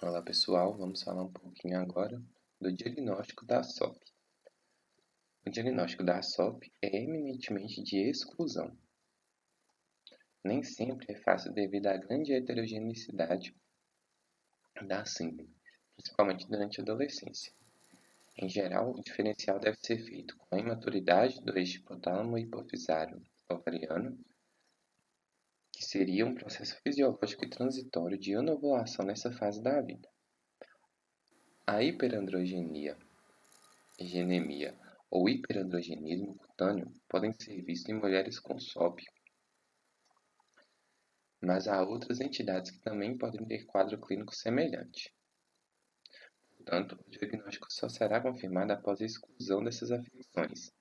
Olá pessoal, vamos falar um pouquinho agora do diagnóstico da SOP. O diagnóstico da SOP é eminentemente de exclusão. Nem sempre é fácil devido à grande heterogeneidade da síndrome, principalmente durante a adolescência. Em geral, o diferencial deve ser feito com a imaturidade do eixo hipotálamo hipofisário ovariano, que seria um processo fisiológico e transitório de anovulação nessa fase da vida. A hiperandrogenia, genemia ou hiperandrogenismo cutâneo podem ser vistos em mulheres com SOP, mas há outras entidades que também podem ter quadro clínico semelhante. Portanto, o diagnóstico só será confirmado após a exclusão dessas afecções: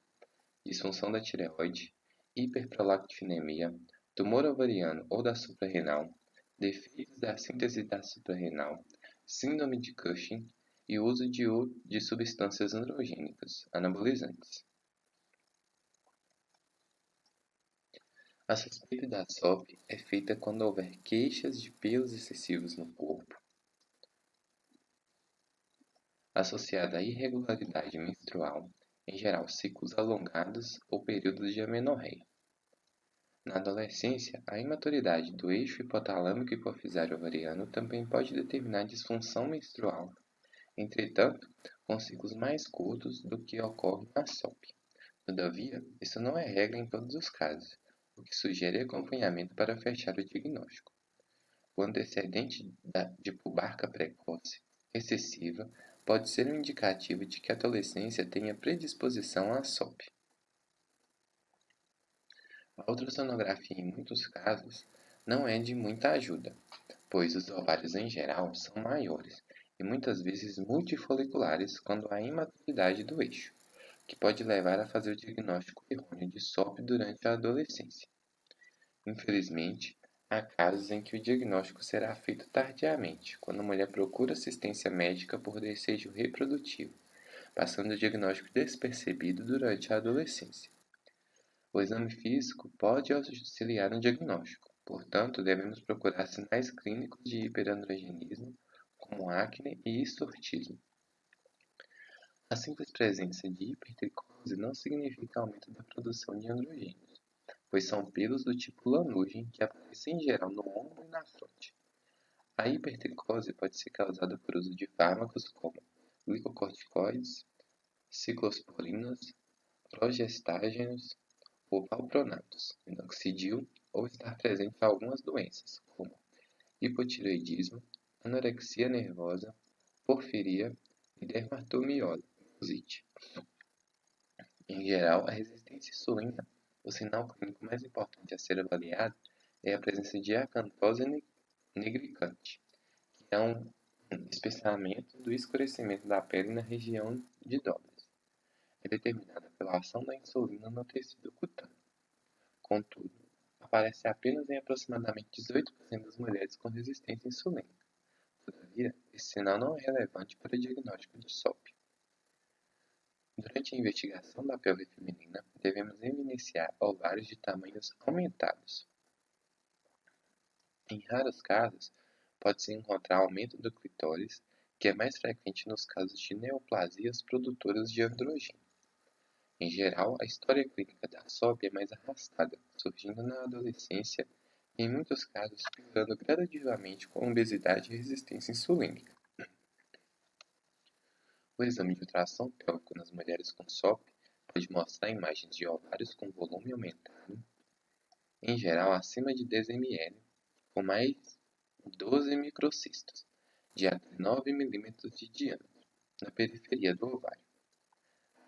disfunção da tireoide, hiperprolactinemia, tumor ovariano ou da suprarrenal, defeitos da síntese da suprarrenal, síndrome de Cushing e uso de substâncias androgênicas, anabolizantes. A suspeita da SOP é feita quando houver queixas de pelos excessivos no corpo, associada à irregularidade menstrual, em geral ciclos alongados ou períodos de amenorreia. Na adolescência, a imaturidade do eixo hipotalâmico hipofisário ovariano também pode determinar disfunção menstrual, entretanto, com ciclos mais curtos do que ocorre na SOP. Todavia, isso não é regra em todos os casos, o que sugere acompanhamento para fechar o diagnóstico. O antecedente de pubarca precoce excessiva pode ser um indicativo de que a adolescência tenha predisposição à SOP. A ultrassonografia, em muitos casos, não é de muita ajuda, pois os ovários em geral são maiores e muitas vezes multifoliculares quando há imaturidade do eixo, que pode levar a fazer o diagnóstico errôneo de SOP durante a adolescência. Infelizmente, há casos em que o diagnóstico será feito tardiamente, quando a mulher procura assistência médica por desejo reprodutivo, passando o diagnóstico despercebido durante a adolescência. O exame físico pode auxiliar no diagnóstico, portanto, devemos procurar sinais clínicos de hiperandrogenismo, como acne e histotismo. A simples presença de hipertricose não significa aumento da produção de androgênios, pois são pelos do tipo lanugem que aparecem em geral no ombro e na fronte. A hipertricose pode ser causada por uso de fármacos como glicocorticoides, ciclosporinas, progestágenos ou valproatos, minoxidil ou estar presente em algumas doenças, como hipotireoidismo, anorexia nervosa, porfiria e dermatomiosite. Em geral, a resistência insulina, o sinal clínico mais importante a ser avaliado, é a presença de acantose nigricante, que é um espessamento do escurecimento da pele na região de dobras. É determinada pela ação da insulina no tecido cutâneo. Contudo, aparece apenas em aproximadamente 18% das mulheres com resistência insulínica. Todavia, esse sinal não é relevante para o diagnóstico de SOP. Durante a investigação da pelve feminina, devemos evidenciar ovários de tamanhos aumentados. Em raros casos, pode-se encontrar aumento do clitóris, que é mais frequente nos casos de neoplasias produtoras de androgênio. Em geral, a história clínica da SOP é mais arrastada, surgindo na adolescência e, em muitos casos, piorando gradativamente com obesidade e resistência insulínica. O exame de ultrassom pélvico nas mulheres com SOP pode mostrar imagens de ovários com volume aumentado, em geral acima de 10 ml, com mais 12 microcistos, de até 9 mm de diâmetro, na periferia do ovário.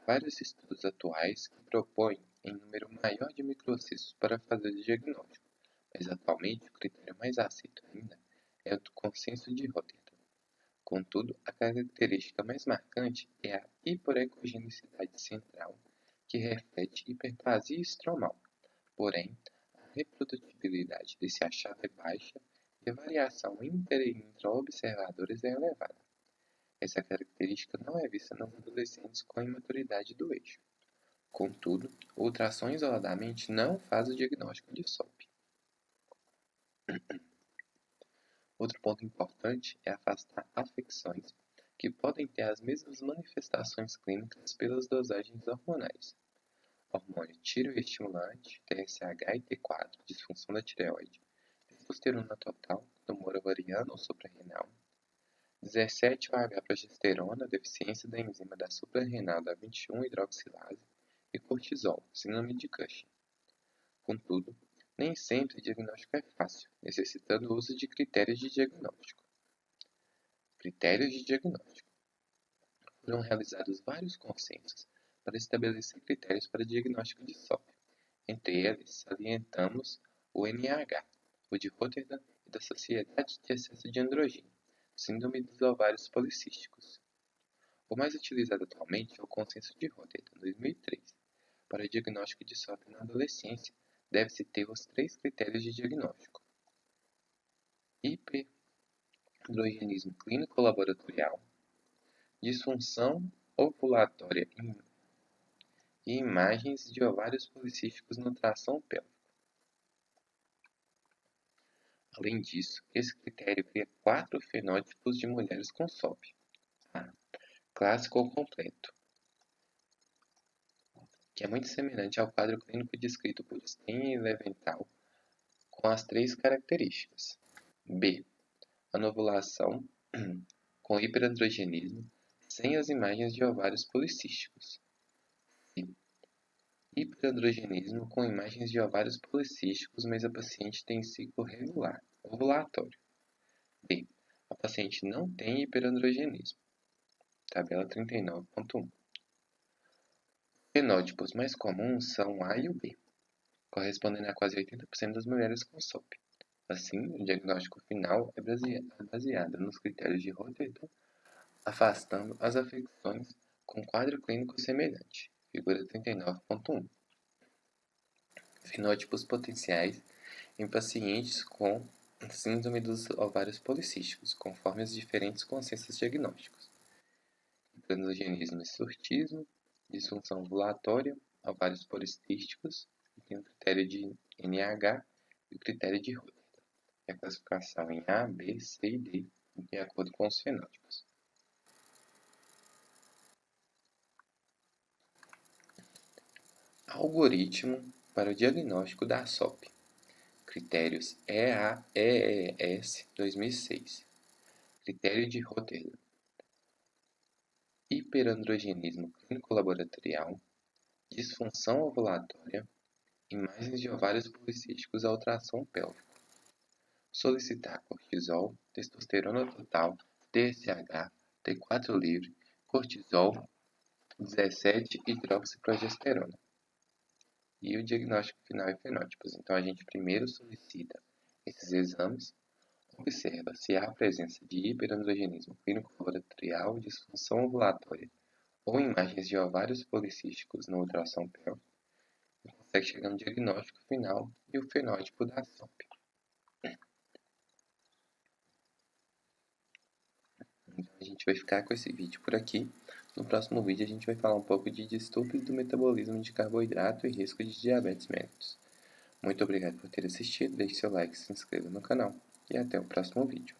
Vários estudos atuais que propõem em número maior de microcistos para fazer o diagnóstico, mas atualmente o critério mais aceito ainda é o do consenso de Rotterdam. Contudo, a característica mais marcante é a hipoecogenicidade central, que reflete hiperplasia estromal. Porém, a reprodutibilidade desse achado é baixa e a variação inter e intra-observadores é elevada. Essa característica não é vista nos adolescentes com a imaturidade do eixo. Contudo, o ultrassom isoladamente não faz o diagnóstico de SOP. Outro ponto importante é afastar afecções que podem ter as mesmas manifestações clínicas pelas dosagens hormonais. Hormônio tireoestimulante, TSH e T4, disfunção da tireoide, testosterona total, tumor ovariano ou suprarrenal, 17-OH-progesterona, deficiência da enzima da suprarrenal da 21-hidroxilase e cortisol, síndrome de Cushing. Contudo, nem sempre o diagnóstico é fácil, necessitando o uso de critérios de diagnóstico. Critérios de diagnóstico. Foram realizados vários consensos para estabelecer critérios para diagnóstico de SOP. Entre eles, salientamos o NAH, o de Rotterdam e da Sociedade de Excesso de Androgênio, síndrome dos ovários policísticos. O mais utilizado atualmente é o consenso de Rotterdam, 2003. Para o diagnóstico de SOP na adolescência, deve-se ter os 3 critérios de diagnóstico: hiperandrogenismo clínico laboratorial, disfunção ovulatória e imagens de ovários policísticos no tração pélvico. Além disso, esse critério cria 4 fenótipos de mulheres com SOP. A. Clássico ou completo, que é muito semelhante ao quadro clínico descrito por Stein e Leventhal, com as 3 características. B. Anovulação com hiperandrogenismo, sem as imagens de ovários policísticos. C. Hiperandrogenismo com imagens de ovários policísticos, mas a paciente tem ciclo regular, ovulatório. D. A paciente não tem hiperandrogenismo. Tabela 39.1. Fenótipos mais comuns são A e o B, correspondendo a quase 80% das mulheres com SOP. Assim, o diagnóstico final é baseado nos critérios de Rotterdam, afastando as afecções com quadro clínico semelhante. Figura 39.1. Fenótipos potenciais em pacientes com síndrome dos ovários policísticos, conforme os diferentes consensos diagnósticos: hiperandrogenismo e surtismo, disfunção ovulatória, ovários policísticos, e tem o critério de NH e o critério de Rotterdam. E a classificação em A, B, C e D, de acordo com os fenótipos. Algoritmo para o diagnóstico da SOP. Critérios EAEES 2006. Critério de Rotterdam. Hiperandrogenismo clínico laboratorial, disfunção ovulatória, imagens de ovários policísticos à ultrassom pélvico. Solicitar cortisol, testosterona total, TSH, T4 livre, cortisol, 17-hidroxiprogesterona. E o diagnóstico final e fenótipos. Então, a gente primeiro solicita esses exames, observa se há a presença de hiperandrogenismo clínico laboratorial, disfunção ovulatória ou imagens de ovários policísticos no ultrassom pélvico, e consegue chegar no diagnóstico final e o fenótipo da SOP. Então, a gente vai ficar com esse vídeo por aqui. No próximo vídeo a gente vai falar um pouco de distúrbios do metabolismo de carboidrato e risco de diabetes mellitus. Muito obrigado por ter assistido, deixe seu like e se inscreva no canal. E até o próximo vídeo.